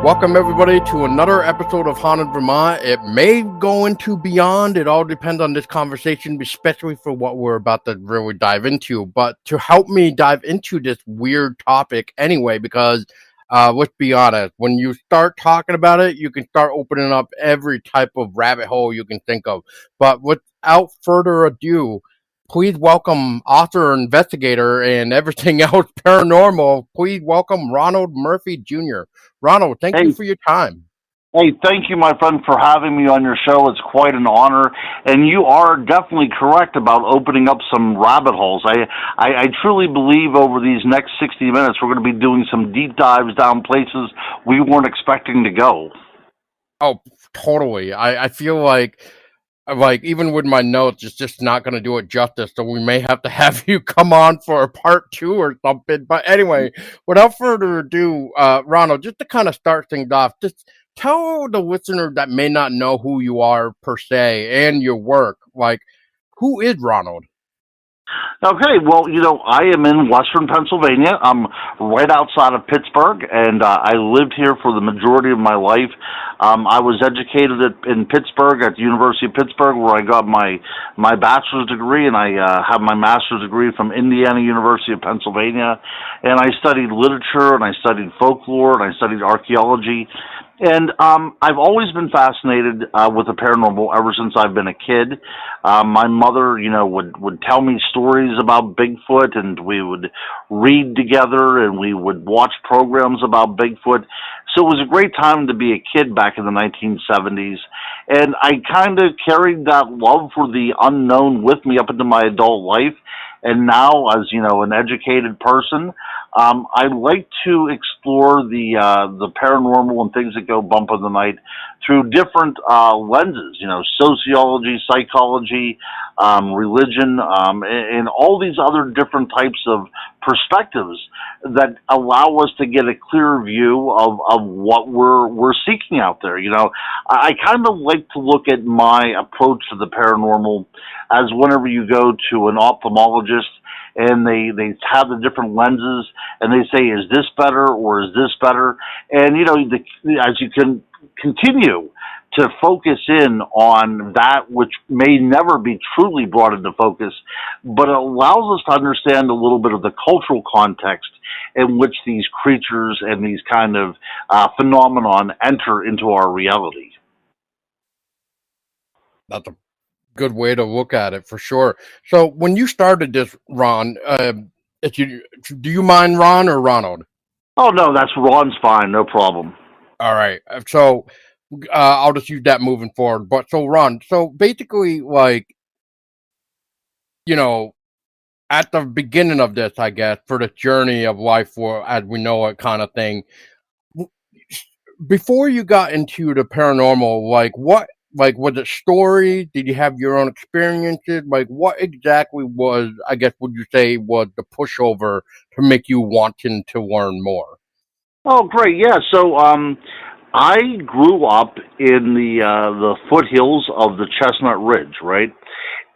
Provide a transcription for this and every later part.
Welcome everybody to another episode of Haunted Vermont. It may go into beyond. It all depends on this conversation, especially for what we're about to really dive into. But to help me dive into this weird topic anyway, because let's be honest, when you start talking about it, you can start opening up every type of rabbit hole you can think of. But without further ado, please welcome author, investigator, and everything else paranormal. Please welcome Ronald Murphy Jr. Ronald, thank you Hey, for your time. hey, thank you, my friend, for having me on your show. It's quite an honor, and you are definitely correct about opening up some rabbit holes. I truly believe over these next 60 minutes we're going to be doing some deep dives down places we weren't expecting to go. Oh, totally. I feel like even with my notes, it's just not going to do it justice. So we may have to have you come on for a part two or something. But anyway, without further ado, Ronald, just to kind of start things off, just tell the listener that may not know who you are per se and your work, like who is Ronald? Okay, well, I am in Western Pennsylvania. I'm right outside of Pittsburgh, and I lived here for the majority of my life. I was educated in Pittsburgh at the University of Pittsburgh, where I got my bachelor's degree, and I have my master's degree from Indiana University of Pennsylvania. And I studied literature, and I studied folklore, and I studied archaeology. And I've always been fascinated with the paranormal ever since I've been a kid. My mother, would tell me stories about Bigfoot, and we would read together, and we would watch programs about Bigfoot. So it was a great time to be a kid back in the 1970s. And I kind of carried that love for the unknown with me up into my adult life. And now, as an educated person, I like to explore the paranormal and things that go bump in the night through different lenses. Sociology, psychology, religion, and all these other different types of perspectives that allow us to get a clear view of what we're seeking out there. I kind of like to look at my approach to the paranormal as whenever you go to an ophthalmologist and they have the different lenses and they say, is this better or is this better? And, as you can continue to focus in on that which may never be truly brought into focus, but it allows us to understand a little bit of the cultural context in which these creatures and these kind of phenomenon enter into our reality. That's a good way to look at it for sure. So when you started this, Ron, if you do you mind Ron or Ronald? Oh, no, that's Ron's fine. No problem. All right. So I'll just use that moving forward. But so Ron, so basically, like you know, at the beginning of this, I guess, for the journey of life, for as we know it, kind of thing. Before you got into the paranormal, like what, like was it stories? Did you have your own experiences? Like what exactly was, I guess, would you say was the pushover to make you wanting to learn more? Oh, great. Yeah. So, I grew up in the foothills of the Chestnut Ridge, right?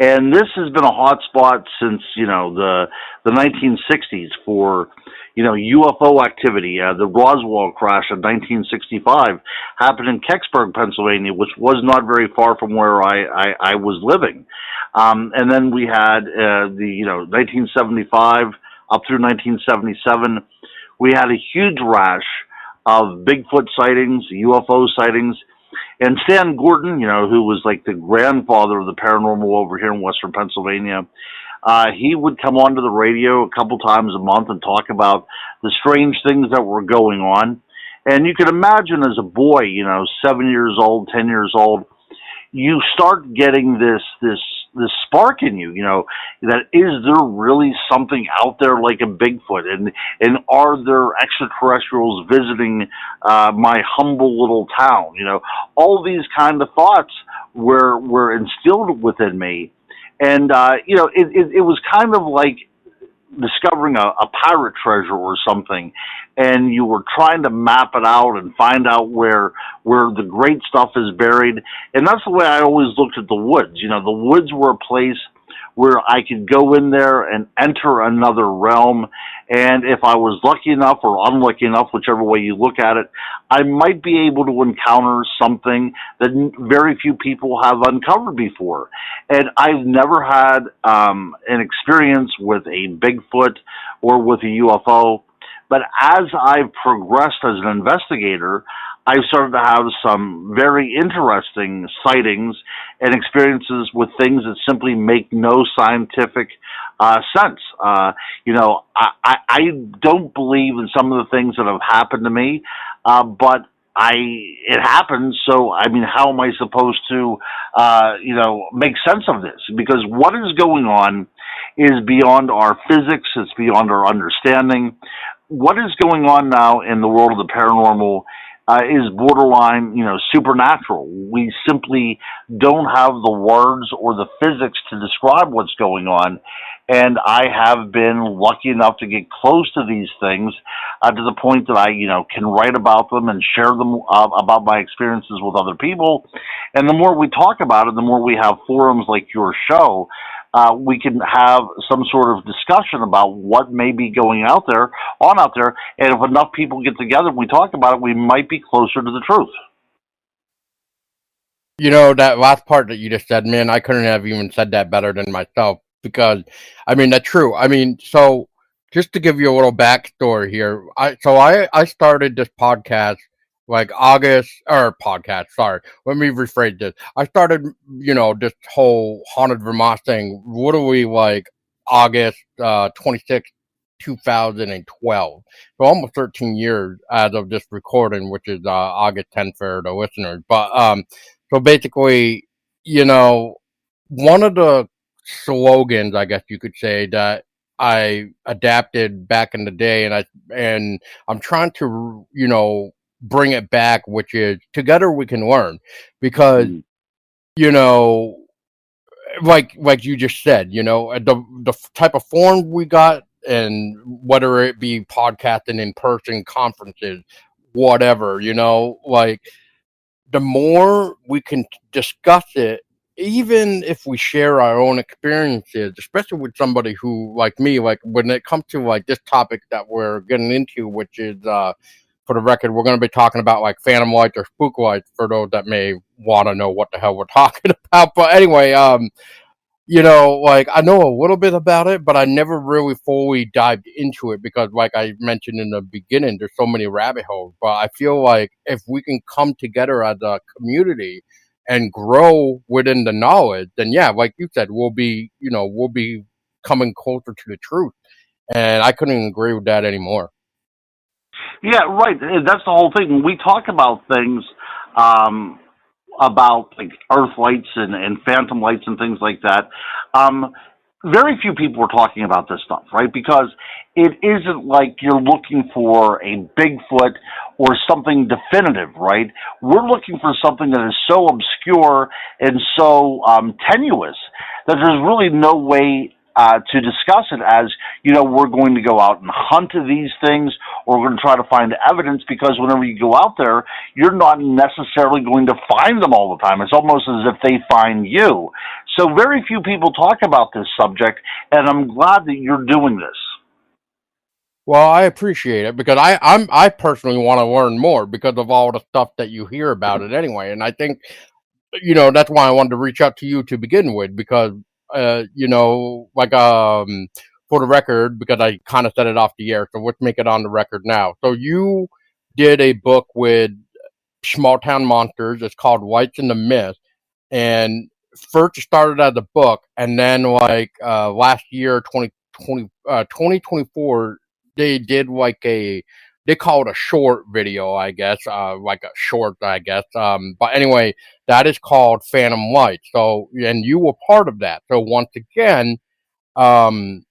And this has been a hot spot since the 1960s for UFO activity. The Roswell crash in 1965 happened in Kecksburg, Pennsylvania, which was not very far from where I was living. And then we had the 1975 up through 1977. We had a huge rash of Bigfoot sightings, UFO sightings, and Stan Gordon, who was like the grandfather of the paranormal over here in Western Pennsylvania, he would come onto the radio a couple times a month and talk about the strange things that were going on. And you can imagine as a boy, 7 years old, 10 years old, you start getting this spark in you, that is there really something out there like a Bigfoot, and are there extraterrestrials visiting my humble little town? All these kind of thoughts were instilled within me, and it was kind of like discovering a pirate treasure or something, and you were trying to map it out and find out where the great stuff is buried. And that's the way I always looked at the woods. The woods were a place where I could go in there and enter another realm. And if I was lucky enough or unlucky enough, whichever way you look at it, I might be able to encounter something that very few people have uncovered before. And I've never had an experience with a Bigfoot or with a UFO. But as I've progressed as an investigator, I've started to have some very interesting sightings and experiences with things that simply make no scientific sense. I don't believe in some of the things that have happened to me, but it happens. So, I mean, how am I supposed to, make sense of this? Because what is going on is beyond our physics. It's beyond our understanding. What is going on now in the world of the paranormal is borderline, supernatural. We simply don't have the words or the physics to describe what's going on. And I have been lucky enough to get close to these things to the point that I, can write about them and share them about my experiences with other people. And the more we talk about it, the more we have forums like your show, we can have some sort of discussion about what may be going out there, and if enough people get together and we talk about it, we might be closer to the truth. That last part that you just said, man, I couldn't have even said that better than myself because, I mean, that's true. I mean, so just to give you a little backstory here, I started this podcast like sorry, let me rephrase this. I started, this whole Haunted Vermont thing, literally like August 26th, 2012. So almost 13 years as of this recording, which is August 10th for the listeners. But so basically, you know, one of the slogans, I guess you could say, that I adapted back in the day, and I'm trying to, bring it back, which is together we can learn, because you know, like you just said, the type of form we got, and whether it be podcasting, in person conferences, whatever, like the more we can discuss it, even if we share our own experiences, especially with somebody who, like me, like when it comes to like this topic that we're getting into, which is, for the record, we're going to be talking about like phantom lights or spook lights for those that may want to know what the hell we're talking about. But anyway, like I know a little bit about it, but I never really fully dived into it because, like I mentioned in the beginning, there's so many rabbit holes. But I feel like if we can come together as a community and grow within the knowledge, then yeah, like you said, we'll be coming closer to the truth. And I couldn't agree with that anymore. Yeah, right. That's the whole thing. When we talk about things, um, about like Earth lights and phantom lights and things like that, um, very few people are talking about this stuff, right? Because it isn't like you're looking for a Bigfoot or something definitive, right? We're looking for something that is so obscure and so tenuous that there's really no way to discuss it as, we're going to go out and hunt these things or we're going to try to find evidence, because whenever you go out there, you're not necessarily going to find them all the time. It's almost as if they find you. So very few people talk about this subject, and I'm glad that you're doing this. Well, I appreciate it because I personally want to learn more because of all the stuff that you hear about it anyway, and I think that's why I wanted to reach out to you to begin with because, like, for the record, because I kind of set it off the air, so let's make it on the record now. So you did a book with Small Town Monsters. It's called Lights in the Mist, and first it started as a book, and then like last year, 2024, they did like they call it a short video, I guess, like a short, I guess. But anyway, that is called Phantom Light. So, and you were part of that. So once again, um,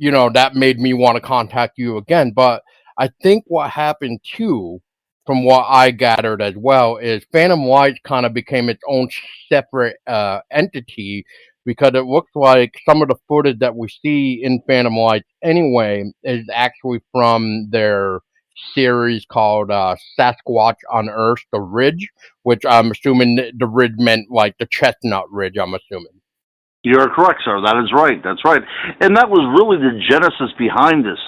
that made me want to contact you again. But I think what happened too, from what I gathered as well, is Phantom Light kind of became its own separate entity because it looks like some of the footage that we see in Phantom Light anyway is actually from their series called Sasquatch on Earth, the Ridge, which I'm assuming the ridge meant like the Chestnut Ridge, I'm assuming. You're correct, sir. That is right. That's right. And that was really the genesis behind this.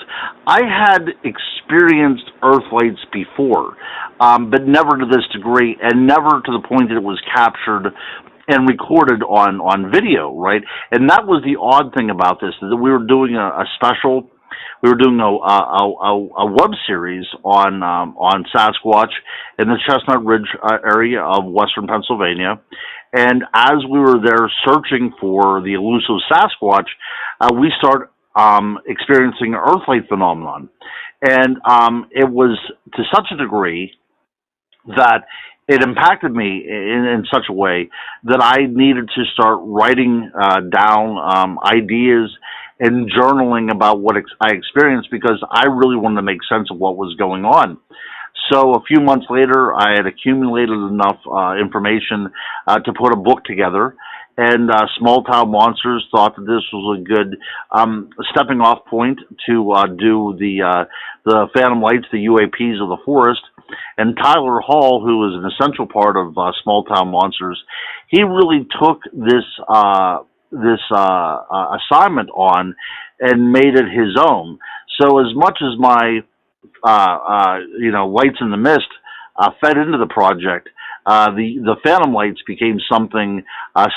I had experienced Earthlights before, but never to this degree, and never to the point that it was captured and recorded on video, right? And that was the odd thing about this, that we were doing a special. We were doing a web series on Sasquatch in the Chestnut Ridge area of western Pennsylvania, and as we were there searching for the elusive Sasquatch, we started experiencing an Earthlight phenomenon, and it was to such a degree that it impacted me in such a way that I needed to start writing down ideas and journaling about what I experienced, because I really wanted to make sense of what was going on. So a few months later, I had accumulated enough information to put a book together, and Small Town Monsters thought that this was a good stepping off point to do the Phantom Lights, the UAPs of the forest. And Tyler Hall, who is an essential part of Small Town Monsters, he really took this assignment on and made it his own. So as much as my Lights in the Mist fed into the project, the Phantom Lights became something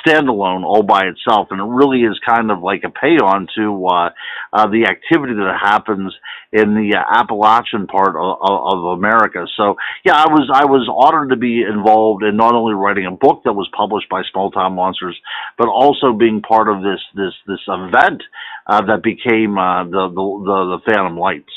standalone all by itself, and it really is kind of like a pay-on to the activity that happens in the Appalachian part of America. So, yeah, I was honored to be involved in not only writing a book that was published by Small Town Monsters, but also being part of this event that became the Phantom Lights.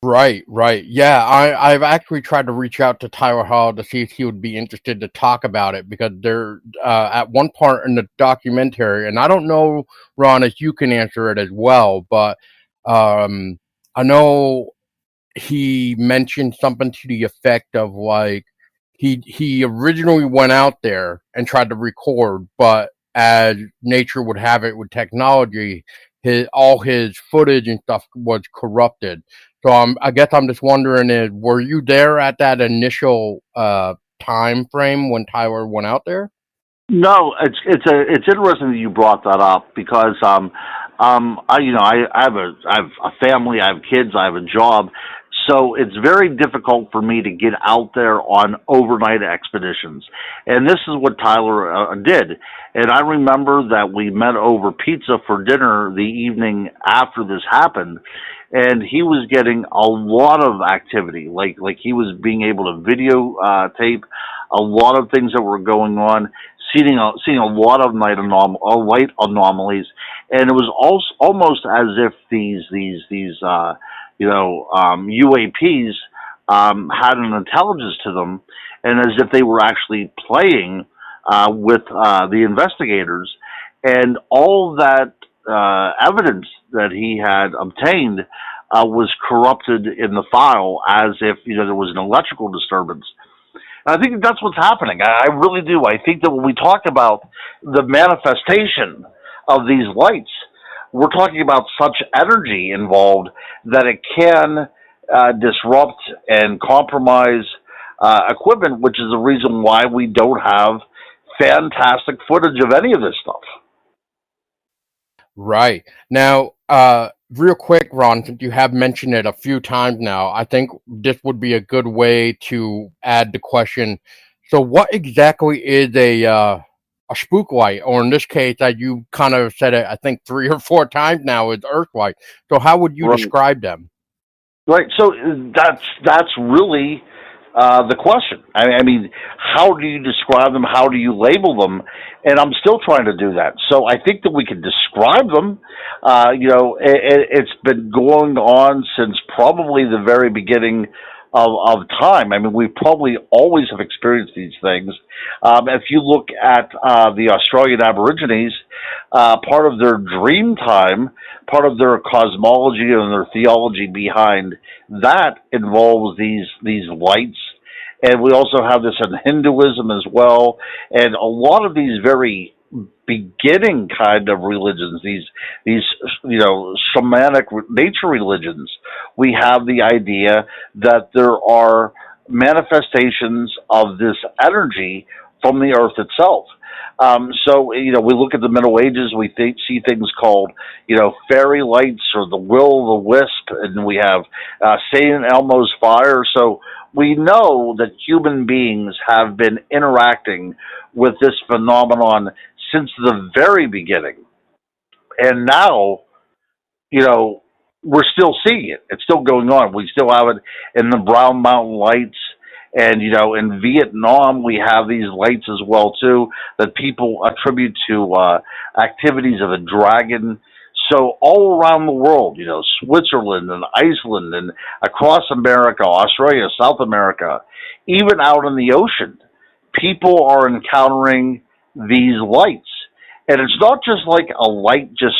Right, right. Yeah, I've actually tried to reach out to Tyler Hall to see if he would be interested to talk about it, because they're at one part in the documentary, and I don't know, Ron, if you can answer it as well, but I know he mentioned something to the effect of, like, he originally went out there and tried to record, but as nature would have it with technology, all his footage and stuff was corrupted. So I guess I'm just wondering, were you there at that initial time frame when Tyler went out there? No, it's interesting that you brought that up, because I have a family, I have kids, I have a job, so it's very difficult for me to get out there on overnight expeditions. And this is what Tyler did. And I remember that we met over pizza for dinner the evening after this happened, and he was getting a lot of activity, like he was being able to video tape a lot of things that were going on, seeing a lot of light anomalies, and it was also almost as if these UAPs had an intelligence to them, and as if they were actually playing with the investigators, and all that evidence that he had obtained was corrupted in the file, as if there was an electrical disturbance. And I think that's what's happening. I really do. I think that when we talk about the manifestation of these lights, we're talking about such energy involved that it can disrupt and compromise equipment, which is the reason why we don't have fantastic footage of any of this stuff. Right. Now, real quick, Ron, since you have mentioned it a few times now, I think this would be a good way to add the question. So, what exactly is a spook light, or in this case, that you kind of said it, I think 3 or 4 times now, is earth light. So, how would you Right. describe them? Right. So that's really the question. I mean, how do you describe them? How do you label them? And I'm still trying to do that. So I think that we can describe them. It's been going on since probably the very beginning of time. I mean, we probably always have experienced these things. If you look at the Australian Aborigines, part of their dream time, part of their cosmology and their theology behind that involves these lights. And we also have this in Hinduism as well. And a lot of these very beginning kind of religions, these shamanic nature religions, we have the idea that there are manifestations of this energy from the earth itself. So, we look at the Middle Ages, we see things called, fairy lights or the will of the wisp, and we have St. Elmo's fire. So we know that human beings have been interacting with this phenomenon since the very beginning. And now, you know, we're still seeing it. It's still going on. We still have it in the Brown Mountain Lights. And, in Vietnam, we have these lights as well, too, that people attribute to activities of a dragon. So all around the world, Switzerland and Iceland and across America, Australia, South America, even out in the ocean, people are encountering these lights. And it's not just like a light just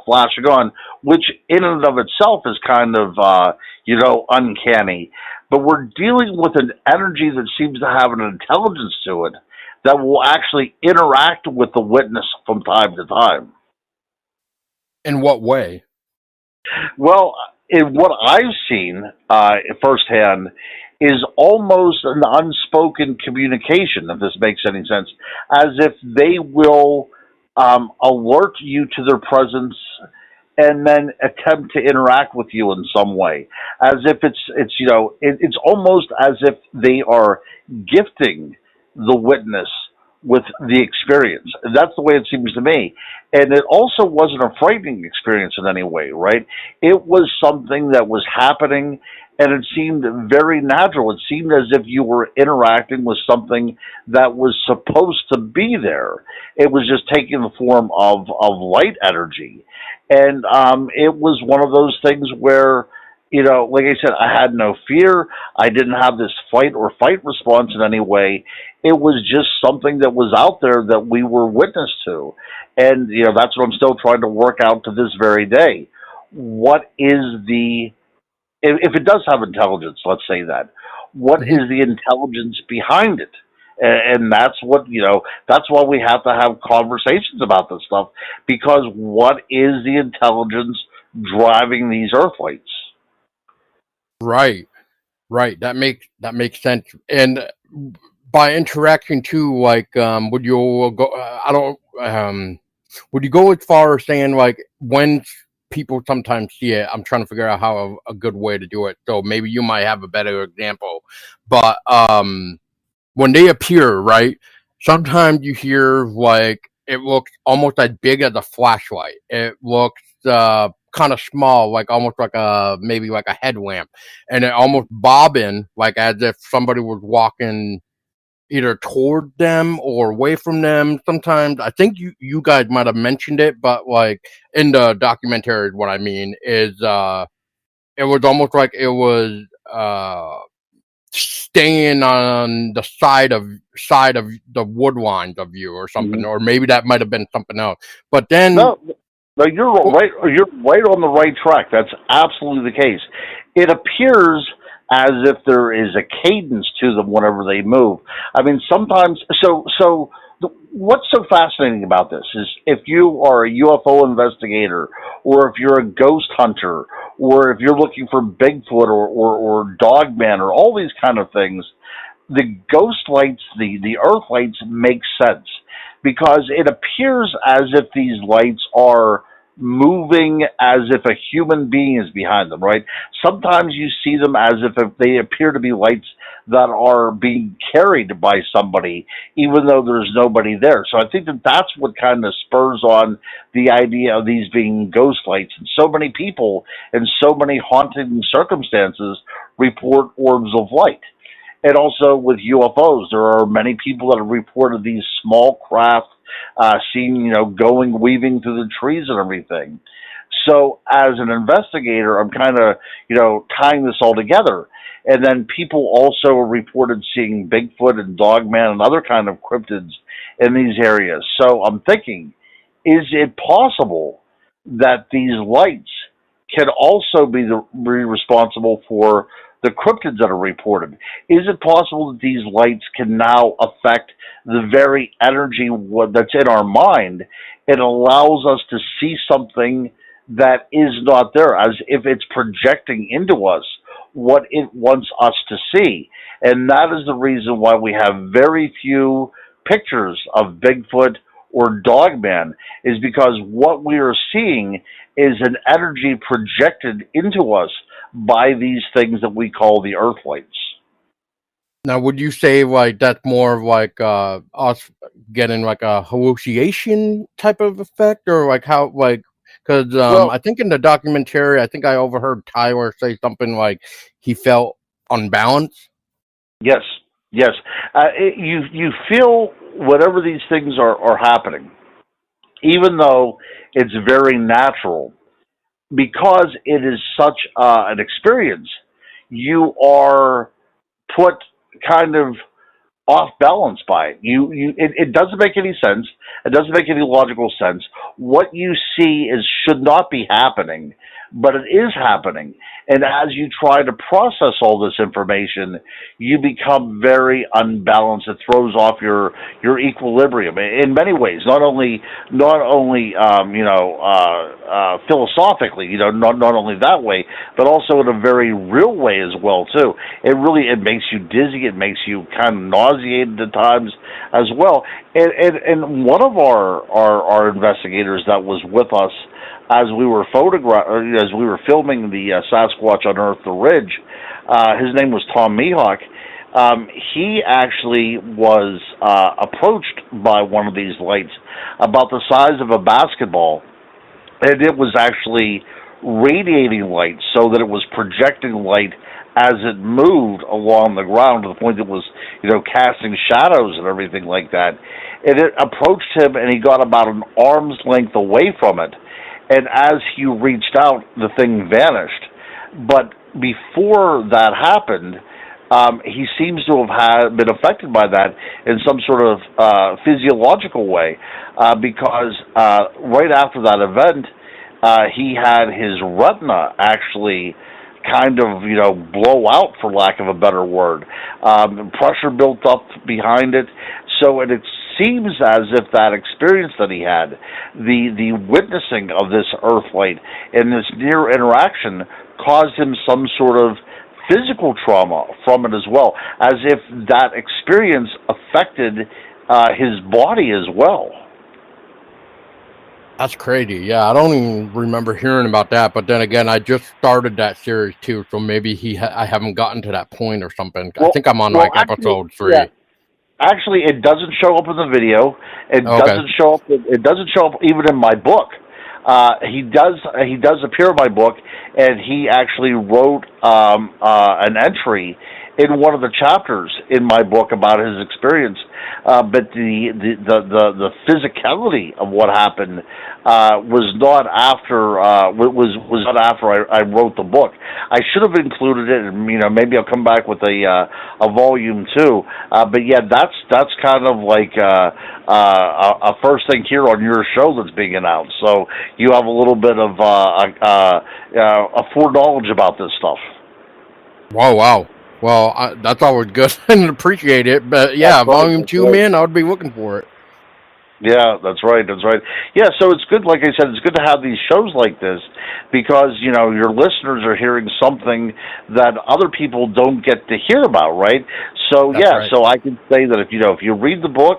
flashing on, which in and of itself is kind of, uncanny. But we're dealing with an energy that seems to have an intelligence to it that will actually interact with the witness from time to time. In what way? Well, in what I've seen firsthand is almost an unspoken communication, if this makes any sense, as if they will alert you to their presence and then attempt to interact with you in some way, as if it's almost as if they are gifting the witness with the experience. That's the way it seems to me. And it also wasn't a frightening experience in any way, right? It was something that was happening, and it seemed very natural. It seemed as if you were interacting with something that was supposed to be there. It was just taking the form of light energy. And it was one of those things where, like I said, I had no fear. I didn't have this fight or fight response in any way. It was just something that was out there that we were witness to. And, that's what I'm still trying to work out to this very day. What is if it does have intelligence, let's say that, what is the intelligence behind it? And that's what, that's why we have to have conversations about this stuff, because what is the intelligence driving these earth lights? Right. That makes sense. And by interaction too, like, would you go? I don't. Would you go as far as saying like when people sometimes see it? I'm trying to figure out how a good way to do it. So maybe you might have a better example. But when they appear, right? Sometimes you hear like it looks almost as big as a flashlight. It looks kind of small, like almost like maybe like a headlamp, and it almost bobbing like as if somebody was walking either toward them or away from them. Sometimes I think you guys might have mentioned it, but like in the documentary, what I mean is it was almost like it was staying on the side of the wood lines of you or something, or maybe that might have been something else. But then no, you're right. You're right on the right track. That's absolutely the case. It appears as if there is a cadence to them whenever they move. I mean, sometimes. What's so fascinating about this is if you are a UFO investigator, or if you're a ghost hunter, or if you're looking for Bigfoot or Dogman or all these kind of things, the ghost lights, the earth lights make sense because it appears as if these lights are moving as if a human being is behind them, right? Sometimes you see them as if they appear to be lights that are being carried by somebody, even though there's nobody there. So I think that's what kind of spurs on the idea of these being ghost lights. And so many people in so many haunting circumstances report orbs of light. And also with UFOs, there are many people that have reported these small craft seen, weaving through the trees and everything. So as an investigator, I'm kind of, tying this all together. And then people also reported seeing Bigfoot and Dogman and other kind of cryptids in these areas. So I'm thinking, is it possible that these lights can also be responsible for the cryptids that are reported? Is it possible that these lights can now affect the very energy that's in our mind? It allows us to see something that is not there, as if it's projecting into us what it wants us to see. And that is the reason why we have very few pictures of Bigfoot or Dogman is because what we are seeing is an energy projected into us by these things that we call the earthlights. Now, would you say like that's more of like us getting like a hallucination type of effect, or like how like because Well, I think in the documentary, I think I overheard Tyler say something like he felt unbalanced. yes, yes. You feel whatever these things are happening, even though it's very natural, because it is such an experience. You are put kind of off balance by it. It doesn't make any sense. It doesn't make any logical sense. What you see is should not be happening, but it is happening. And as you try to process all this information, you become very unbalanced. It throws off your equilibrium in many ways. Not only philosophically, not only that way, but also in a very real way as well too. It makes you dizzy. It makes you kind of nauseated at times as well. And one of our investigators that was with us as we were as we were filming the Sasquatch Unearthed the Ridge, his name was Tom Mihawk. He actually was approached by one of these lights about the size of a basketball, and it was actually radiating light so that it was projecting light as it moved along the ground to the point that it was, casting shadows and everything like that. And it approached him, and he got about an arm's length away from it. And as he reached out, the thing vanished. But before that happened, he seems to have been affected by that in some sort of physiological way, because right after that event, he had his retina actually kind of, blow out, for lack of a better word. Pressure built up behind it. So it seems as if that experience that he had, the witnessing of this earthlight and this near interaction, caused him some sort of physical trauma from it as well, as if that experience affected his body as well. That's crazy. Yeah, I don't even remember hearing about that. But then again, I just started that series too, so maybe I haven't gotten to that point or something. I think I'm on like Actually, episode 3. yeah. Actually, it doesn't show up in the video. It Okay. doesn't show up. It doesn't show up even in my book. He does appear in my book, and he actually wrote an entry in one of the chapters in my book about his experience. But the physicality of what happened was not after was not after I wrote the book. I should have included it, and maybe I'll come back with a volume 2. But yeah, that's kind of like a first thing here on your show that's being announced. So you have a little bit of a foreknowledge about this stuff. Wow. Well, that's always good and appreciate it. But yeah, volume 2, man, I would be looking for it. Yeah, that's right. Yeah, so it's good, like I said, it's good to have these shows like this because, your listeners are hearing something that other people don't get to hear about, right? So, That's right. so I can say that if you read the book,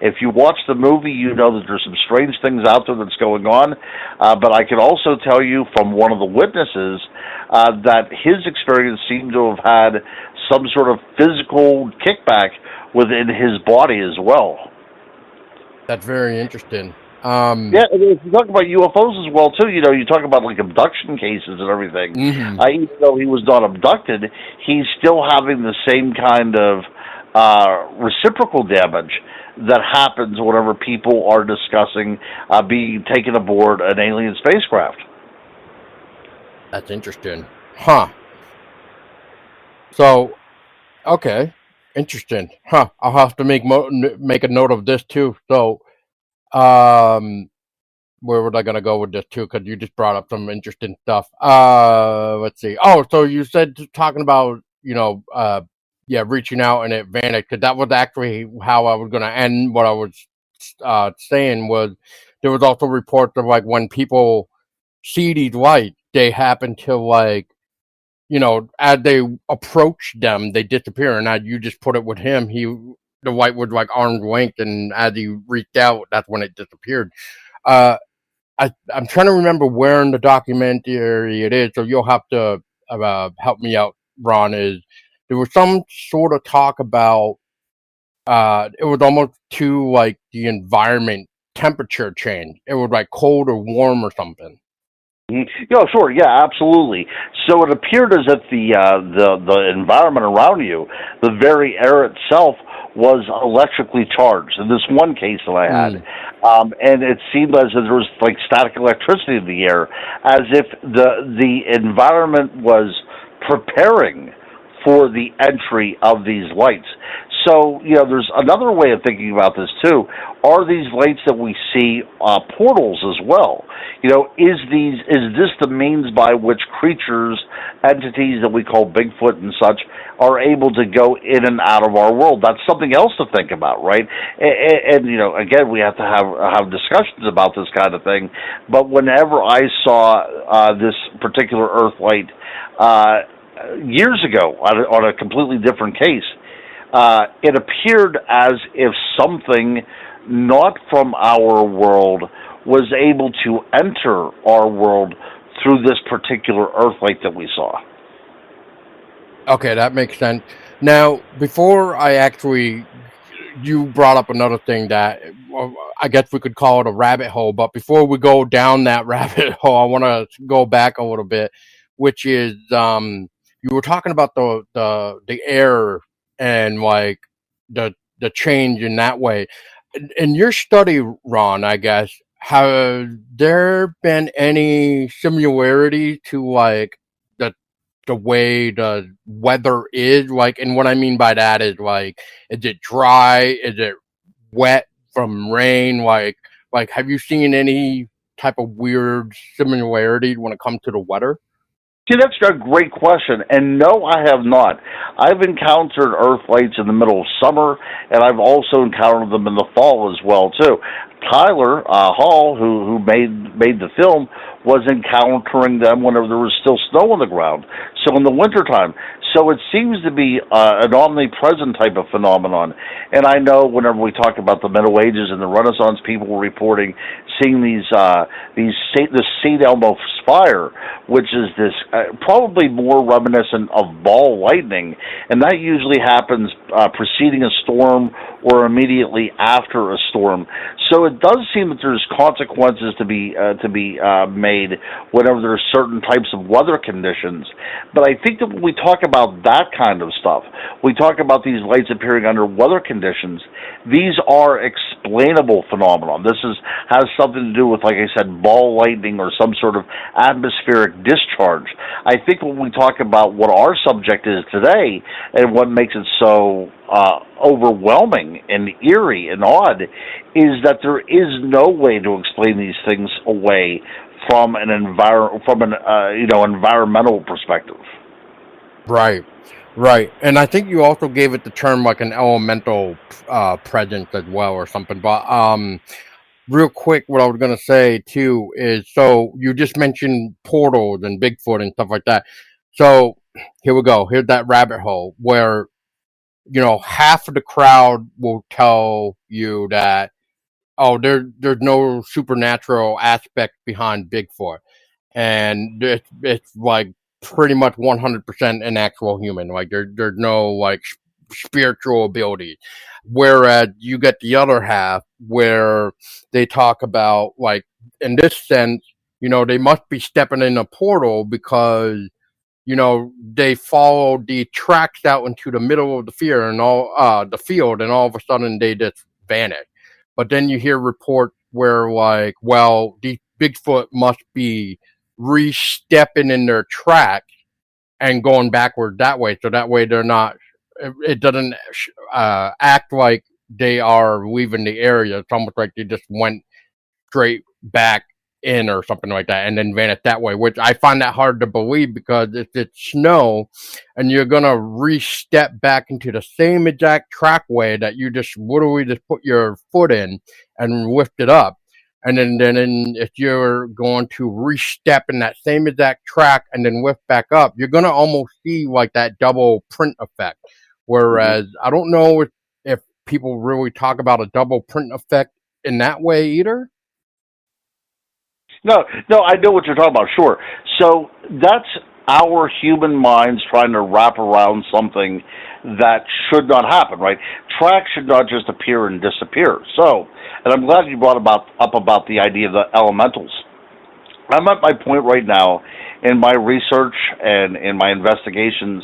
if you watch the movie, you know that there's some strange things out there that's going on. But I can also tell you from one of the witnesses that his experience seemed to have had some sort of physical kickback within his body as well. That's very interesting. Yeah, if you talk about UFOs as well too, you talk about like abduction cases and everything. Even though he was not abducted, he's still having the same kind of reciprocal damage that happens whenever people are discussing being taken aboard an alien spacecraft. That's interesting. Huh. So, okay. Interesting. Huh. I'll have to make a note of this too. So, where was I gonna go with this too? Because you just brought up some interesting stuff. Let's see. Oh, so you said talking about reaching out and it vanished, because that was actually how I was gonna end what I was saying. Was there was also reports of like when people see these lights, they happen to like, as they approach them, they disappear. And now you just put it with him. the light was like arm's length, and as he reached out, that's when it disappeared. Uh, I'm trying to remember where in the documentary it is, so you'll have to help me out, Ron. Is there was some sort of talk about it was almost to like the environment temperature change. It was like cold or warm or something. Yeah, sure. Yeah, absolutely. So it appeared as if the environment around you, the very air itself, was electrically charged. In this one case that I had, Mm. and it seemed as if there was like static electricity in the air, as if the environment was preparing for the entry of these lights. So, there's another way of thinking about this too. Are these lights that we see portals as well? Is this the means by which creatures, entities that we call Bigfoot and such, are able to go in and out of our world? That's something else to think about, right? And again, we have to have discussions about this kind of thing. But whenever I saw this particular Earth light years ago on a completely different case, it appeared as if something not from our world was able to enter our world through this particular Earthlight that we saw. Okay, that makes sense. Now, before I actually, you brought up another thing that well, I guess we could call it a rabbit hole. But before we go down that rabbit hole, I want to go back a little bit, which is you were talking about the air and like the change in that way. In your study, Ron, I guess, have there been any similarity to like the way the weather is? Like, and what I mean by that is like, is it dry? Is it wet from rain? Like, have you seen any type of weird similarity when it comes to the weather? See, that's a great question. And no, I have not. I've encountered Earth lights in the middle of summer, and I've also encountered them in the fall as well too. Tyler Hall, who made the film, was encountering them whenever there was still snow on the ground. So in the wintertime. So it seems to be an omnipresent type of phenomenon. And I know whenever we talk about the Middle Ages and the Renaissance, people were reporting seeing the St. Elmo fire, which is this probably more reminiscent of ball lightning, and that usually happens preceding a storm or immediately after a storm. So it does seem that there's consequences to be made whenever there are certain types of weather conditions. But I think that when we talk about that kind of stuff, we talk about these lights appearing under weather conditions. These are explainable phenomenon. This has something to do with, like I said, ball lightning or some sort of atmospheric discharge. I think when we talk about what our subject is today and what makes it so overwhelming and eerie and odd is that there is no way to explain these things away from an environmental perspective. Right, right. And I think you also gave it the term like an elemental presence as well or something. But real quick, what I was gonna say too is so you just mentioned portals and Bigfoot and stuff like that. So here we go. Here's that rabbit hole where half of the crowd will tell you that there's no supernatural aspect behind Bigfoot, and it's like pretty much 100% an actual human. Like there's no like spiritual ability. Whereas you get the other half where they talk about like in this sense, they must be stepping in a portal because they followed the tracks out into the middle of the field and all of a sudden they just vanish. But then you hear reports where like, well, the Bigfoot must be re-stepping in their tracks and going backward that way. So that way they're not, it doesn't act like they are leaving the area. It's almost like they just went straight back in or something like that and then vanish that way, which I find that hard to believe because if it's snow and you're gonna re-step back into the same exact trackway that you just literally just put your foot in and lift it up, and then if you're going to re-step in that same exact track and then lift back up, you're gonna almost see like that double print effect. Mm-hmm. Whereas I don't know if people really talk about a double print effect in that way either? No, no, I know what you're talking about. Sure. So that's our human minds trying to wrap around something that should not happen, right? Tracks should not just appear and disappear. So, and I'm glad you brought up about the idea of the elementals. I'm at my point right now in my research and in my investigations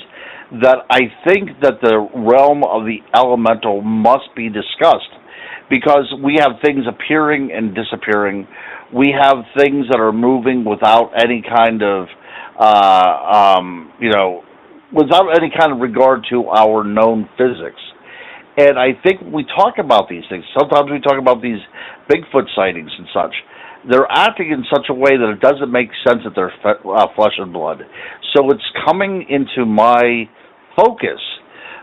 that I think that the realm of the elemental must be discussed because we have things appearing and disappearing. We have things that are moving without any kind of, without any kind of regard to our known physics. And I think when we talk about these things, sometimes we talk about these Bigfoot sightings and such. They're acting in such a way that it doesn't make sense that they're flesh and blood. So it's coming into my focus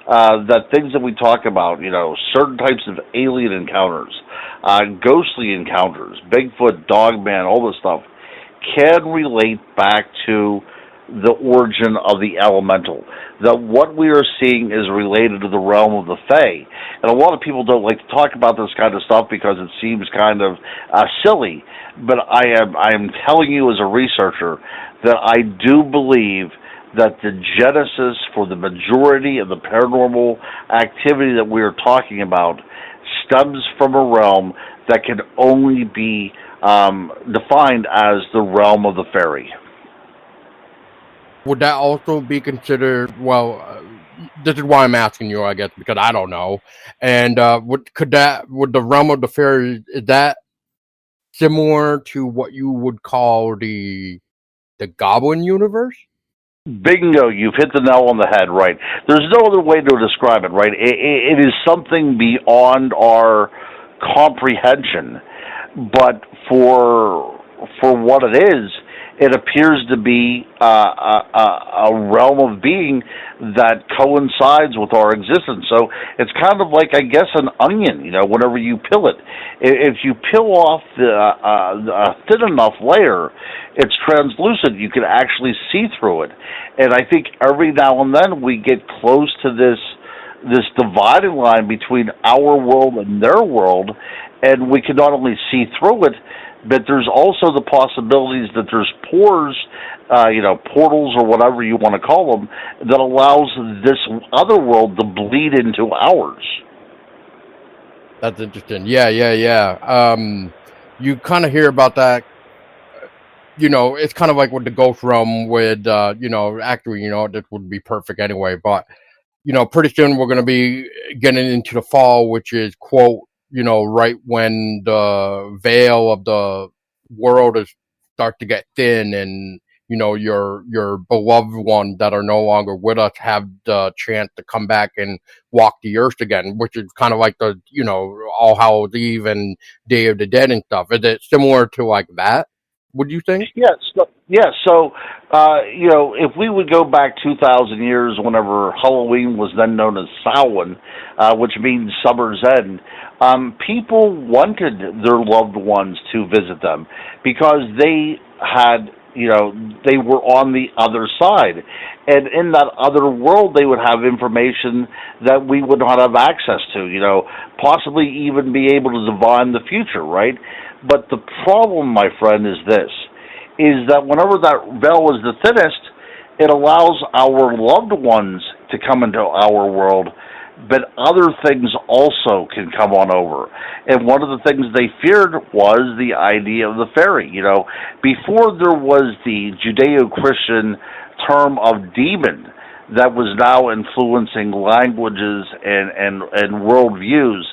that things that we talk about, certain types of alien encounters, ghostly encounters, Bigfoot, Dogman, all this stuff, can relate back to the origin of the elemental. That what we are seeing is related to the realm of the Fae. And a lot of people don't like to talk about this kind of stuff because it seems kind of silly. But I am telling you as a researcher that I do believe that the genesis for the majority of the paranormal activity that we are talking about stems from a realm that can only be defined as the realm of the fairy. Would that also be considered? Well, this is why I'm asking you, I guess, because I don't know. And would the realm of the fairies, is that similar to what you would call the goblin universe? Bingo, you've hit the nail on the head, right? There's no other way to describe it, right? It is something beyond our comprehension, but for what it is, it appears to be a realm of being that coincides with our existence. So it's kind of like, I guess, an onion. Whenever you peel it, if you peel off a thin enough layer, it's translucent. You can actually see through it. And I think every now and then we get close to this dividing line between our world and their world, and we can not only see through it, but there's also the possibilities that there's pores, portals or whatever you want to call them, that allows this other world to bleed into ours. That's interesting. Yeah. You kind of hear about that. It's kind of like with the ghost realm with, actually, this would be perfect anyway. But, pretty soon we're going to be getting into the fall, which is, quote, right when the veil of the world is start to get thin and, your beloved ones that are no longer with us have the chance to come back and walk the earth again, which is kind of like the, All Hallows Eve and Day of the Dead and stuff. Is it similar to like that? Would you think? Yes. So, if we would go back 2,000 years, whenever Halloween was then known as Samhain, which means summer's end, people wanted their loved ones to visit them because they had, they were on the other side. And in that other world, they would have information that we would not have access to, possibly even be able to divine the future, right? But the problem, my friend, is this, is that whenever that veil is the thinnest, it allows our loved ones to come into our world, but other things also can come on over. And one of the things they feared was the idea of the fairy. Before there was the Judeo-Christian term of demon that was now influencing languages and worldviews,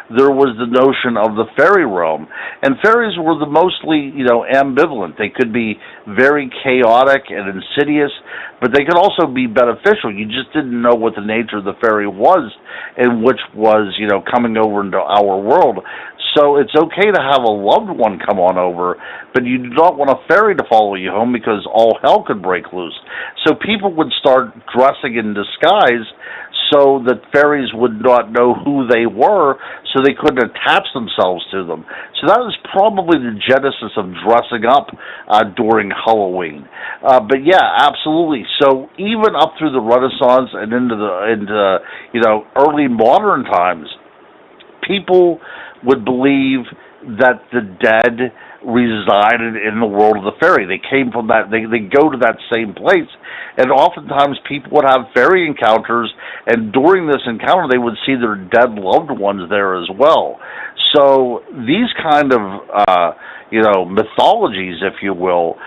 there was the notion of the fairy realm. And fairies were the mostly, ambivalent. They could be very chaotic and insidious, but they could also be beneficial. You just didn't know what the nature of the fairy was and which was, coming over into our world. So it's okay to have a loved one come on over, but you do not want a fairy to follow you home because all hell could break loose. So people would start dressing in disguise so that fairies would not know who they were, so they couldn't attach themselves to them. So that is probably the genesis of dressing up during Halloween. But yeah, absolutely. So even up through the Renaissance and into early modern times, people would believe that the dead resided in the world of the fairy. They came from that. They go to that same place, and oftentimes people would have fairy encounters, and during this encounter, they would see their dead loved ones there as well. So these kind of mythologies, if you will,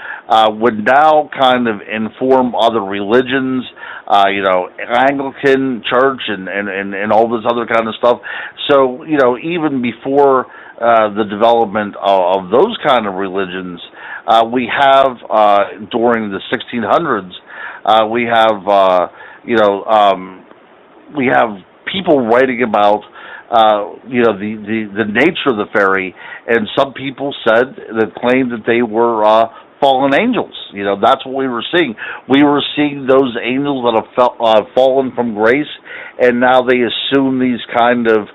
would now kind of inform other religions, Anglican Church and all this other kind of stuff. So, even before the development of those kind of religions, we have, during the 1600s, we have people writing about the nature of the fairy, and some people claimed that they were fallen angels. That's what we were seeing. We were seeing those angels that have fallen from grace, and now they assume these kind of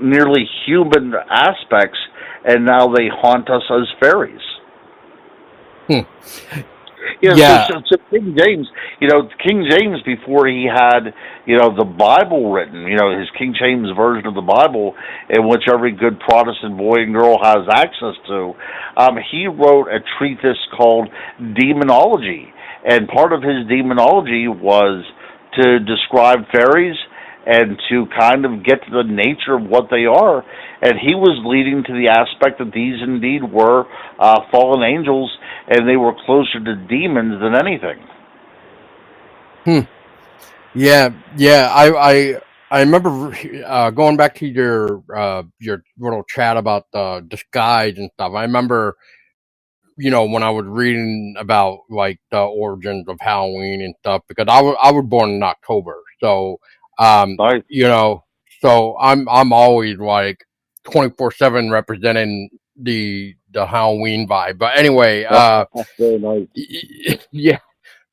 nearly human aspects, and now they haunt us as fairies. So King James, King James, before he had, the Bible written, his King James version of the Bible, in which every good Protestant boy and girl has access to, he wrote a treatise called Demonology. And part of his demonology was to describe fairies and to kind of get to the nature of what they are. And he was leading to the aspect that these indeed were fallen angels, and they were closer to demons than anything. Yeah. I remember going back to your little chat about the disguise and stuff. I remember, when I was reading about like the origins of Halloween and stuff, because I was born in October, so Nice. so I'm always like 24/7 representing the Halloween vibe. But anyway, Very nice. yeah.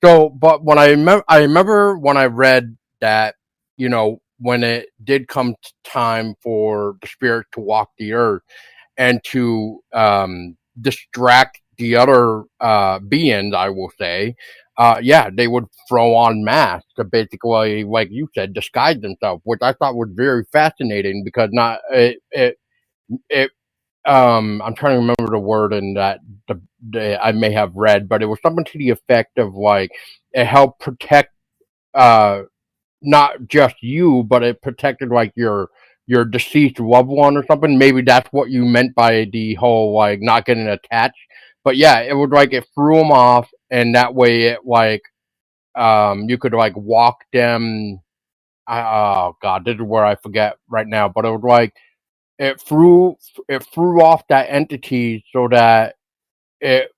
So, but when I remember when I read that, when it did come time for the spirit to walk the earth and to distract the other beings, I will say, they would throw on masks to basically, like you said, disguise themselves, which I thought was very fascinating because I'm trying to remember the word in that I may have read, but it was something to the effect of like it helped protect not just you, but it protected like your deceased loved one or something. Maybe that's what you meant by the whole like not getting attached. But yeah, it would like it threw them off, and that way it like you could like walk them. Oh God, this is where I forget right now, but it was like it threw off that entity so that it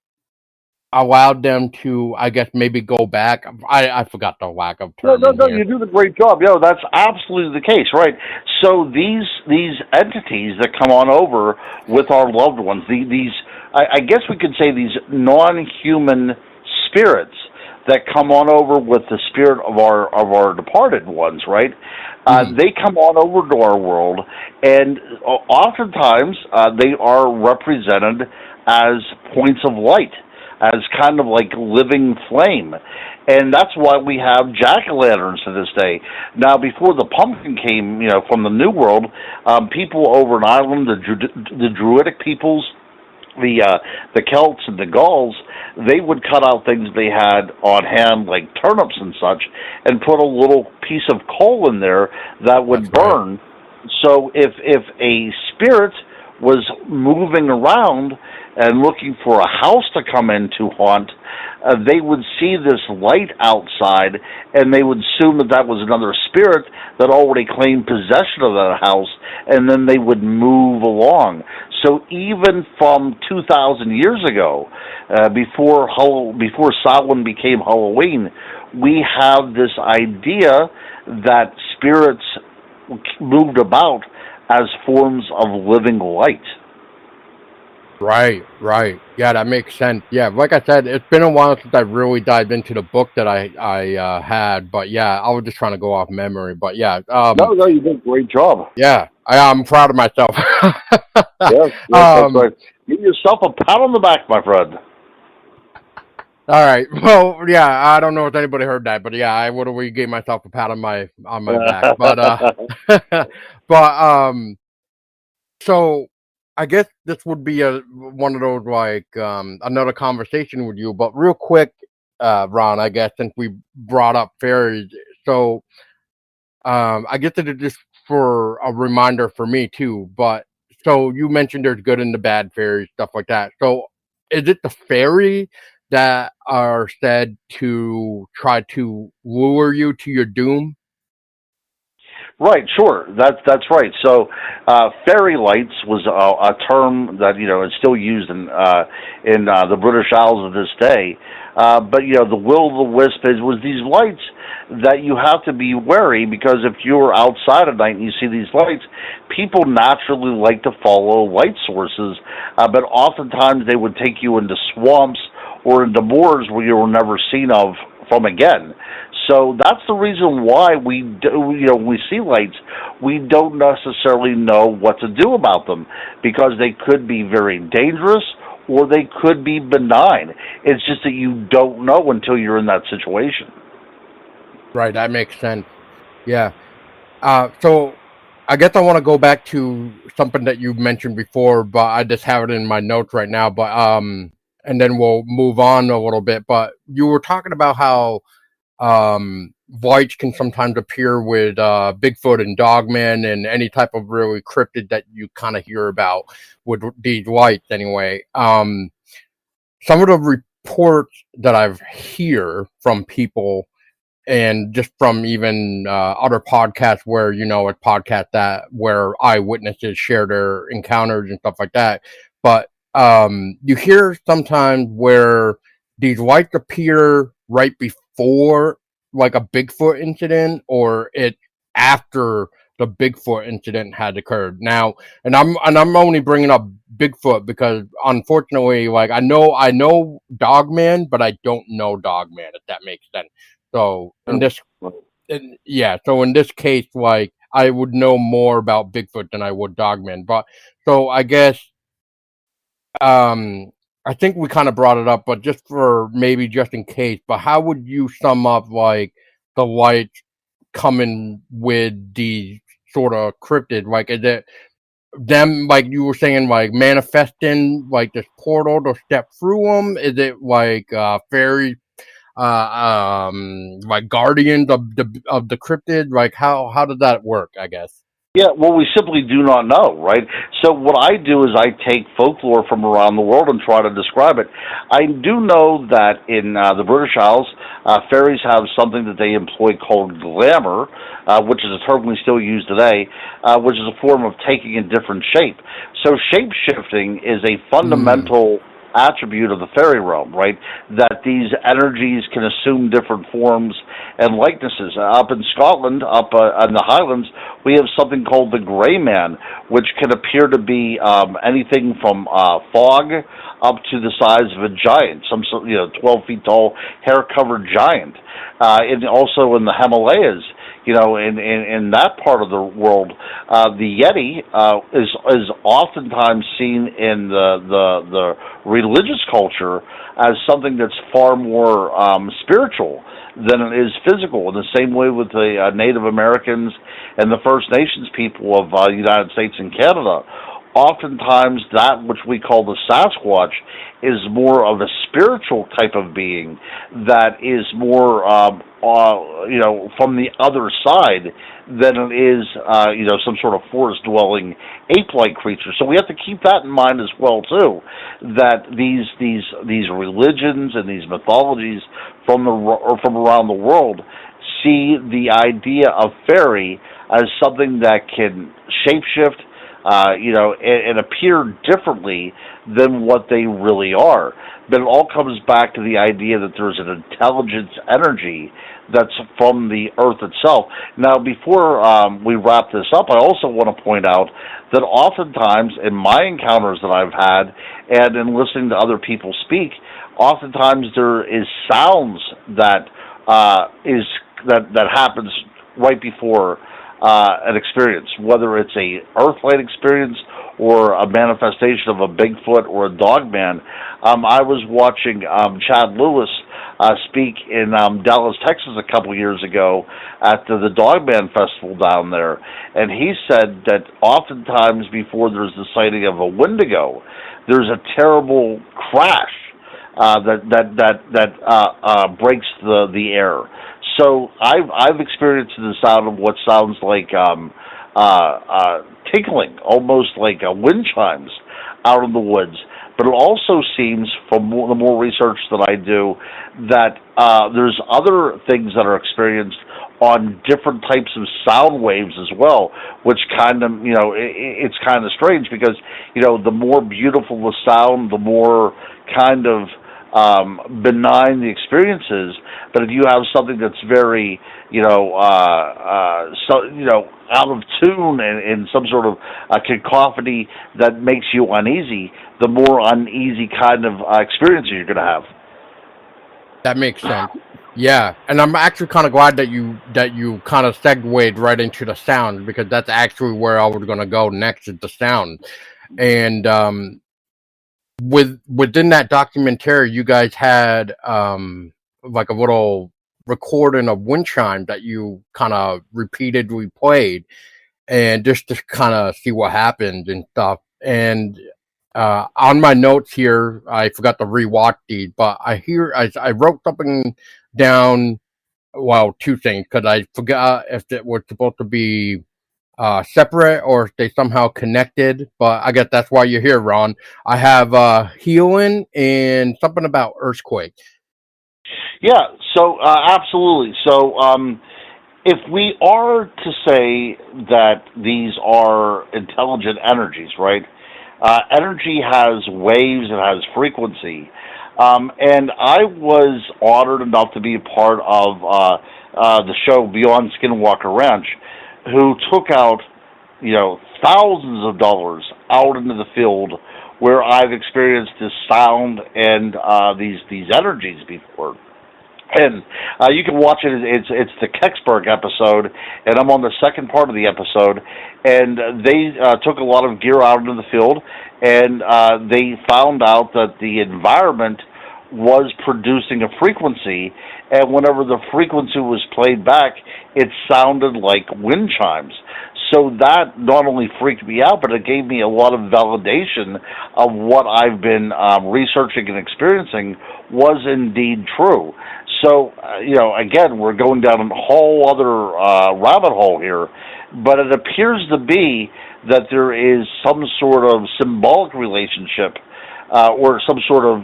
allowed them to, I guess, maybe go back. I forgot the lack of term. No, you do a great job. That's absolutely the case, right? So these entities that come on over with our loved ones, I guess we could say these non-human spirits that come on over with the spirit of our departed ones, right? They come on over to our world, and oftentimes they are represented as points of light, as kind of like living flame. And that's why we have jack-o'-lanterns to this day. Now, before the pumpkin came, from the New World, people over in Ireland, the Druidic peoples, the Celts and the Gauls, they would cut out things they had on hand, like turnips and such, and put a little piece of coal in there that would burn. Right. So if a spirit was moving around and looking for a house to come in to haunt, they would see this light outside, and they would assume that was another spirit that already claimed possession of that house, and then they would move along. So even from 2,000 years ago, before Samhain became Halloween, we have this idea that spirits moved about as forms of living light. Right. Yeah, that makes sense. Yeah, like I said, it's been a while since I really dived into the book that I had, but yeah, I was just trying to go off memory. But yeah, no, you did a great job. Yeah, I'm proud of myself. Yes, that's right. Give yourself a pat on the back, my friend. All right. Well, yeah, I don't know if anybody heard that, but yeah, I would have gave myself a pat on my back. But So I guess this would be one of those like another conversation with you, but real quick, Ron, I guess since we brought up fairies, so I guess it is just for a reminder for me too. But so you mentioned there's good and the bad fairies, stuff like that. So is it the fairy that are said to try to lure you to your doom? Right, sure. That's right. So, fairy lights was a term that is still used in the British Isles of this day. But the will of the wisp was these lights that you have to be wary because if you're outside at night and you see these lights, people naturally like to follow light sources. But oftentimes they would take you into swamps or into moors where you were never seen of from again. So that's the reason why we do, when we see lights, we don't necessarily know what to do about them because they could be very dangerous or they could be benign. It's just that you don't know until you're in that situation. Right, that makes sense. Yeah. So I guess I want to go back to something that you mentioned before, but I just have it in my notes right now. But and then we'll move on a little bit. But you were talking about how lights can sometimes appear with Bigfoot and Dogman and any type of really cryptid that you kind of hear about with these lights. Anyway, some of the reports that I've hear from people and just from even other podcasts where it's podcast that where eyewitnesses share their encounters and stuff like that. But you hear sometimes where these lights appear right before like a Bigfoot incident, or it after the Bigfoot incident had occurred. Now, and I'm only bringing up Bigfoot because unfortunately, like I know Dogman, but I don't know Dogman, if that makes sense. So so in this case, like I would know more about Bigfoot than I would Dogman. But so I guess um I think we kind of brought it up, but just for maybe just in case. But how would you sum up like the light coming with the sort of cryptid? Like is it them like you were saying like manifesting like this portal to step through them? Is it like fairy like guardians of the cryptid? Like how does that work? I guess. Yeah, well, we simply do not know, right? So what I do is I take folklore from around the world and try to describe it. I do know that in the British Isles, fairies have something that they employ called glamour, which is a term we still use today, which is a form of taking a different shape. So shape shifting is a Mm. fundamental attribute of the fairy realm, right? That these energies can assume different forms and likenesses. Up in Scotland, up in the Highlands, we have something called the Grey Man, which can appear to be anything from fog up to the size of a giant, 12 feet tall, hair-covered giant. And also in the Himalayas, in that part of the world, the Yeti is oftentimes seen in the religious culture as something that's far more spiritual than it is physical. In the same way with the Native Americans and the First Nations people of the United States and Canada. Oftentimes, that which we call the Sasquatch is more of a spiritual type of being that is more, from the other side than it is, some sort of forest-dwelling ape-like creature. So we have to keep that in mind as well too. That these religions and these mythologies from around the world see the idea of fairy as something that can shapeshift, and appear differently than what they really are. But it all comes back to the idea that there's an intelligence energy that's from the earth itself. Now, before we wrap this up, I also want to point out that oftentimes in my encounters that I've had and in listening to other people speak, oftentimes there is sounds that that happens right before an experience, whether it's a earthlight experience or a manifestation of a Bigfoot or a Dogman. I was watching Chad Lewis speak in Dallas, Texas, a couple years ago at the Dogman Festival down there, and he said that oftentimes before there's the sighting of a Wendigo, there's a terrible crash that breaks the air. So I've experienced the sound of what sounds like tinkling, almost like wind chimes out in the woods. But it also seems, from the more research that I do, that there's other things that are experienced on different types of sound waves as well, which kind of, it's kind of strange because, the more beautiful the sound, the more kind of benign the experience is. But if you have something that's very, out of tune and some sort of cacophony that makes you uneasy, the more uneasy kind of experience you're going to have. That makes sense. Yeah, and I'm actually kind of glad that you kind of segued right into the sound, because that's actually where I was going to go next, is the sound. And within that documentary, you guys had like a little recording of wind chime that you kind of repeatedly played, and just to kind of see what happened and stuff. And on my notes here, I forgot to rewatch these, but I wrote something down. Well, two things, because I forgot if it was supposed to be separate or if they somehow connected. But I guess that's why you're here, Ron. I have healing and something about earthquake. Yeah, so absolutely. So if we are to say that these are intelligent energies, right? Energy has waves, it has frequency. And I was honored enough to be a part of the show Beyond Skinwalker Ranch, who took out, thousands of dollars out into the field where I've experienced this sound and these energies before. And you can watch it. It's the Kecksburg episode, and I'm on the second part of the episode. And they took a lot of gear out into the field, and they found out that the environment was producing a frequency, and whenever the frequency was played back, it sounded like wind chimes. So that not only freaked me out, but it gave me a lot of validation of what I've been researching and experiencing was indeed true. So, again, we're going down a whole other rabbit hole here, but it appears to be that there is some sort of symbolic relationship or some sort of,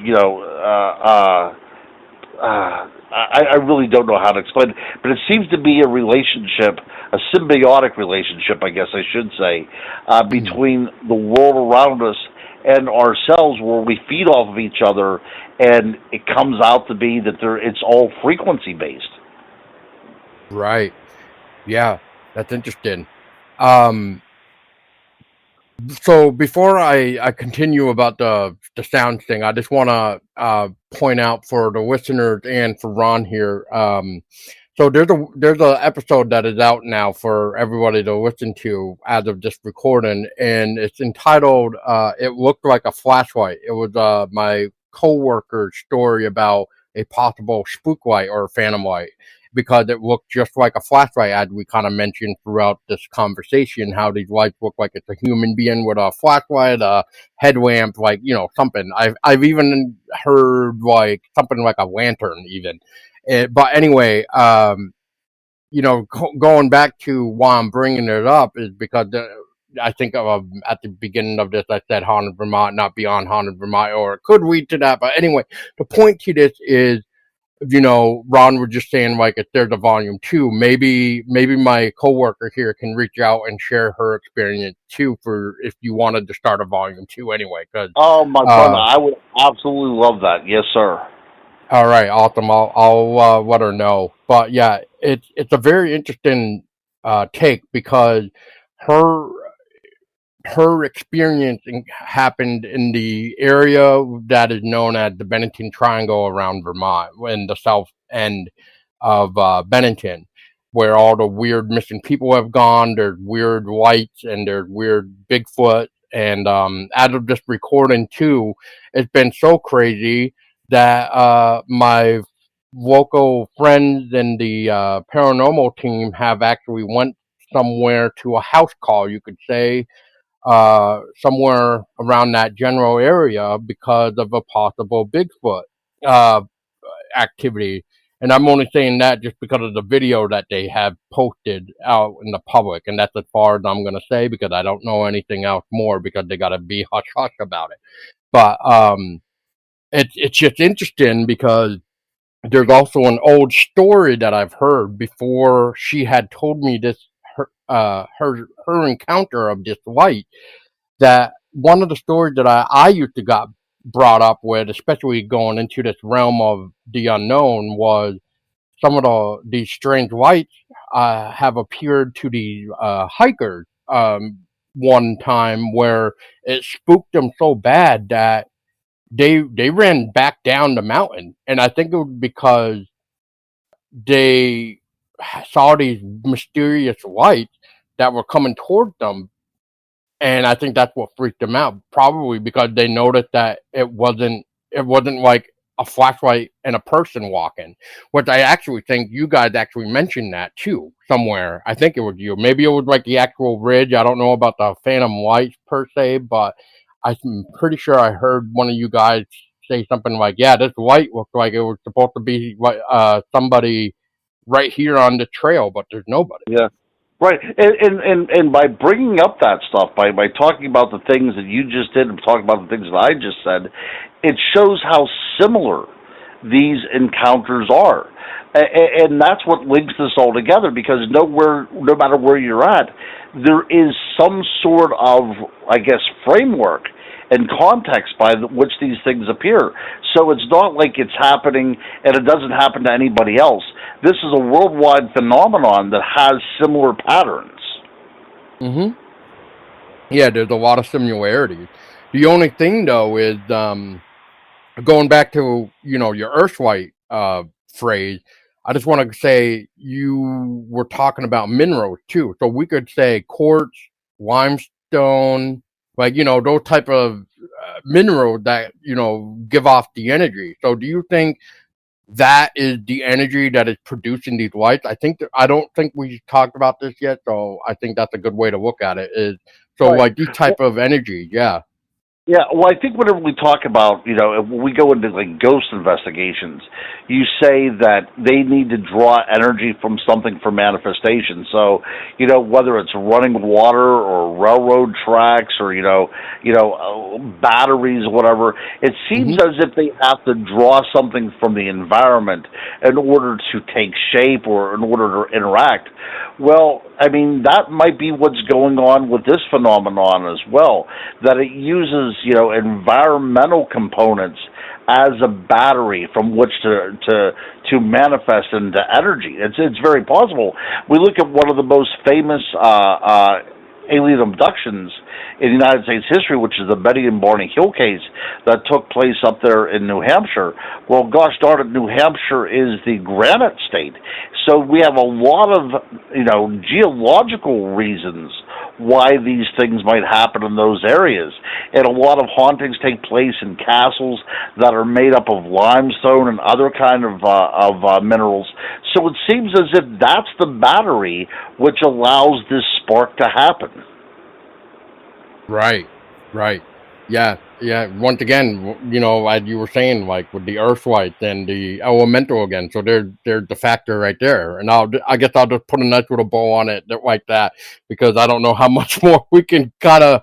I really don't know how to explain it, but it seems to be a relationship, a symbiotic relationship, I guess I should say, between the world around us and ourselves, where we feed off of each other, and it comes out to be that it's all frequency based. Right. Yeah, that's interesting. So before I continue about the sound thing, I just want to point out for the listeners and for Ron here. So there's a episode that is out now for everybody to listen to as of this recording, and it's entitled "It Looked Like a Flashlight." It was my coworker's story about a possible spook light or phantom light, because it looked just like a flashlight, as we kind of mentioned throughout this conversation, how these lights look like it's a human being with a flashlight, a headlamp, like, something. I've even heard like something like a lantern even. But anyway, going back to why I'm bringing it up is because I think at the beginning of this, I said Haunted Vermont, not Beyond Haunted Vermont, or it could lead to that. But anyway, the point to this is, Ron was just saying, like, if there's a volume 2, maybe my coworker here can reach out and share her experience too, for if you wanted to start a volume 2 anyway. Cause, oh, my brother, I would absolutely love that. Yes, sir. All right, awesome. I'll let her know. But yeah, it's a very interesting take, because her experience happened in the area that is known as the Bennington Triangle around Vermont, in the south end of Bennington, where all the weird missing people have gone. There's weird lights and there's weird Bigfoot. And out of this recording too, it's been so crazy that my local friends in the paranormal team have actually went somewhere to a house call, you could say, somewhere around that general area because of a possible Bigfoot uh, activity. And I'm only saying that just because of the video that they have posted out in the public, and that's as far as I'm going to say because I don't know anything else more because they got to be hush hush about it. But it's just interesting because there's also an old story that I've heard before she had told me this her encounter of this light, that one of the stories that I used to got brought up with, especially going into this realm of the unknown, was some of these strange lights have appeared to the hikers one time where it spooked them so bad that they ran back down the mountain, and I think it was because they saw these mysterious lights that were coming towards them, and I think that's what freaked them out. Probably because they noticed that it wasn't like a flashlight and a person walking. Which I actually think you guys actually mentioned that too somewhere. I think it was you. Maybe it was like the actual ridge. I don't know about the phantom lights per se, but I'm pretty sure I heard one of you guys say something like, "Yeah, this light looked like it was supposed to be somebody right here on the trail, but there's nobody." Yeah. Right, and by bringing up that stuff, by talking about the things that you just did and talking about the things that I just said, it shows how similar these encounters are, and that's what links this all together. Because no matter where you're at, there is some sort of, I guess, framework and context by which these things appear. So it's not like it's happening and it doesn't happen to anybody else. This is a worldwide phenomenon that has similar patterns. Hmm. Yeah, there's a lot of similarities. The only thing though is going back to your Earthlight phrase. I just want to say you were talking about minerals too, so we could say quartz, limestone, like those type of minerals that give off the energy. So do you think that is the energy that is producing these lights? I don't think we talked about this yet, so I think that's a good way to look at it. Is so Right. like these type of energy, yeah. Yeah, well, I think whenever we talk about, when we go into like ghost investigations, you say that they need to draw energy from something for manifestation. So, whether it's running water or railroad tracks or batteries, whatever, it seems Hmm. as if they have to draw something from the environment in order to take shape or in order to interact. Well, I mean, that might be what's going on with this phenomenon as well, that it uses, environmental components as a battery from which to manifest into energy. It's very possible. We look at one of the most famous alien abductions in United States history, which is the Betty and Barney Hill case that took place up there in New Hampshire. Well, gosh darn it, New Hampshire is the granite state. So we have a lot of, geological reasons why these things might happen in those areas. And a lot of hauntings take place in castles that are made up of limestone and other kind of minerals. So it seems as if that's the battery which allows this spark to happen. Right, right. Yeah, yeah. Once again, as you were saying, like with the Earthlight and the elemental again. So there's the factor right there. And I guess I'll just put a nice little bow on it like that because I don't know how much more we can kind of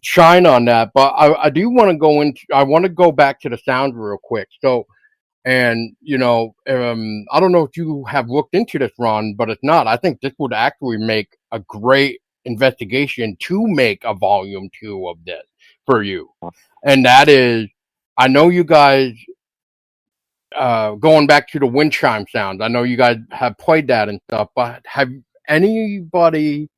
shine on that. But I do want to go into. I want to go back to the sound real quick. So. And I don't know if you have looked into this, Ron, but if not, I think this would actually make a great investigation to make a volume 2 of this for you. And that is, I know you guys, going back to the wind chime sounds. I know you guys have played that and stuff, but have anybody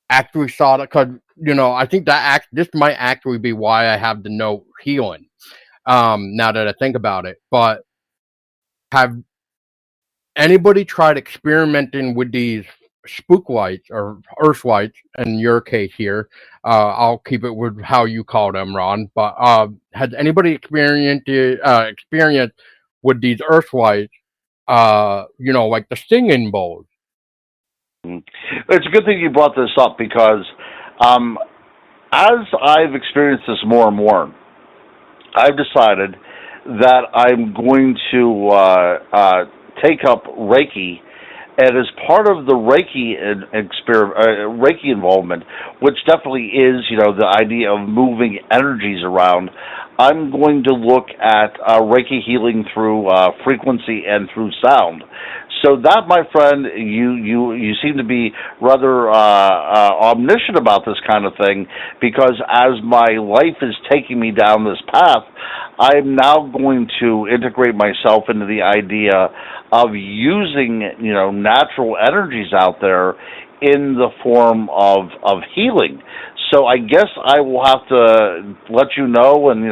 actually saw that? Because I think this might actually be why I have the note healing. Now that I think about it, but have anybody tried experimenting with these spook lights or earth lights in your case here? I'll keep it with how you call them, Ron. But has anybody experienced with these earth lights like the singing bowls. It's a good thing you brought this up because um, as I've experienced this more and more, I've decided that I'm going to take up Reiki, and as part of the Reiki involvement, which definitely is, the idea of moving energies around, I'm going to look at Reiki healing through frequency and through sound. So that, my friend, you seem to be rather omniscient about this kind of thing, because as my life is taking me down this path, I'm now going to integrate myself into the idea of using, natural energies out there in the form of healing. So I guess I will have to let you know, and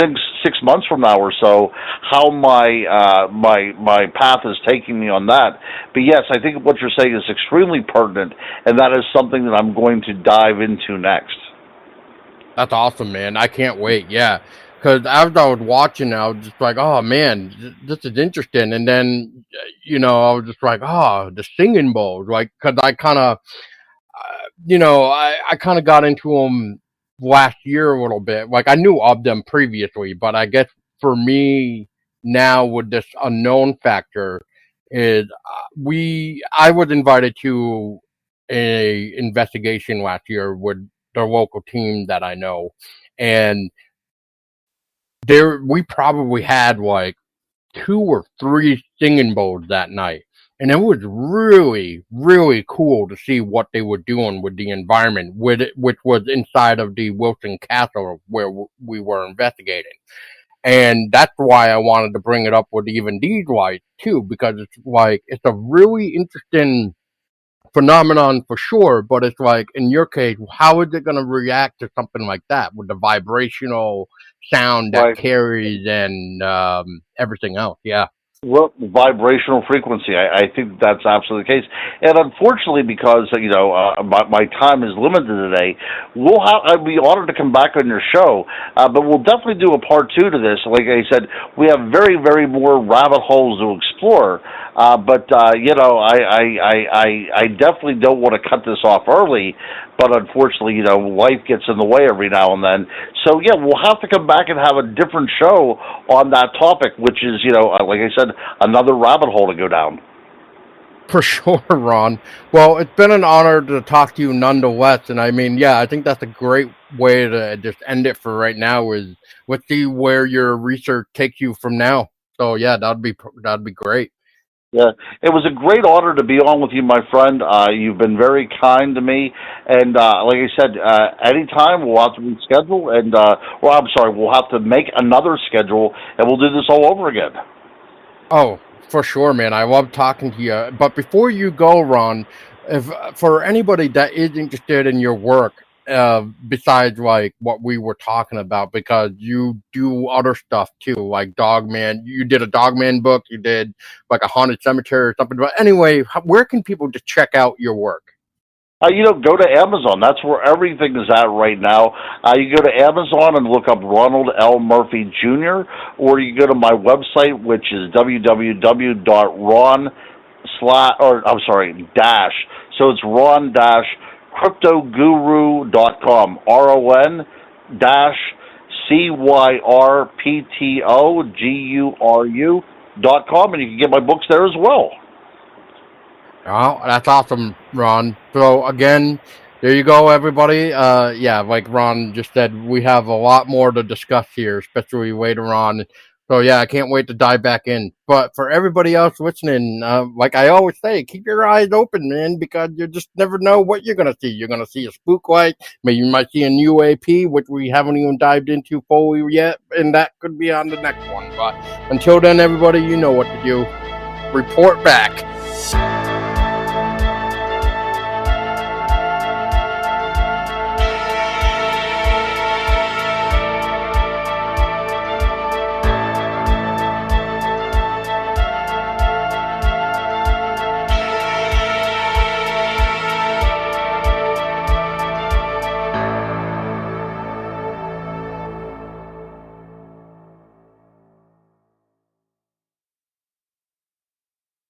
6 months from now or so, how my path is taking me on that. But yes, I think what you're saying is extremely pertinent, and that is something that I'm going to dive into next. That's awesome, man. I can't wait. Yeah. Because as I was watching, I was just like, oh, man, this is interesting. And then, I was just like, oh, the singing bowls. Like, because I kind of, I kind of got into them last year a little bit. Like, I knew of them previously, but I guess for me now with this unknown factor is I was invited to a investigation last year with the local team that I know, and we probably had like 2 or 3 singing bowls that night. And it was really, really cool to see what they were doing with the environment, which was inside of the Wilson Castle where we were investigating. And that's why I wanted to bring it up with even these lights too, because it's a really interesting phenomenon for sure. But it's like, in your case, how is it going to react to something like that with the vibrational sound that Right. carries and everything else? Yeah. Well, vibrational frequency. I think that's absolutely the case. And unfortunately, because my time is limited today, I'd be honored to come back on your show. But we'll definitely do a part 2 to this. Like I said, we have very, very more rabbit holes to explore. But I definitely don't want to cut this off early. But unfortunately, life gets in the way every now and then. So yeah, we'll have to come back and have a different show on that topic, which is, like I said, another rabbit hole to go down. For sure, Ron. Well, it's been an honor to talk to you nonetheless. And I mean, yeah, I think that's a great way to just end it for right now. Is let's see where your research takes you from now. So yeah, that'd be great. Yeah, it was a great honor to be on with you, my friend. You've been very kind to me, and like I said, anytime we'll have to reschedule, and well, I'm sorry, we'll have to make another schedule, and we'll do this all over again. Oh, for sure, man. I love talking to you. But before you go, Ron, if for anybody that is interested in your work, besides like what we were talking about, because you do other stuff too, like Dogman. You did a Dogman book. You did like a haunted cemetery or something. But anyway, where can people just check out your work? Go to Amazon. That's where everything is at right now. You go to Amazon and look up Ronald L. Murphy Jr., or you go to my website, which is www.ron dash. So it's ron dash cryptoguru.com. RON dash CYRPTOGURU.com, and you can get my books there as well. Oh, that's awesome, Ron. So again, there you go, everybody. Yeah, like Ron just said, we have a lot more to discuss here, especially later on. So yeah, I can't wait to dive back in. But for everybody else listening, like I always say, keep your eyes open, man, because you just never know what you're gonna see. You're gonna see a spook light, maybe you might see a new AP, which we haven't even dived into fully yet, and that could be on the next one. But until then, everybody, you know what to do. Report back.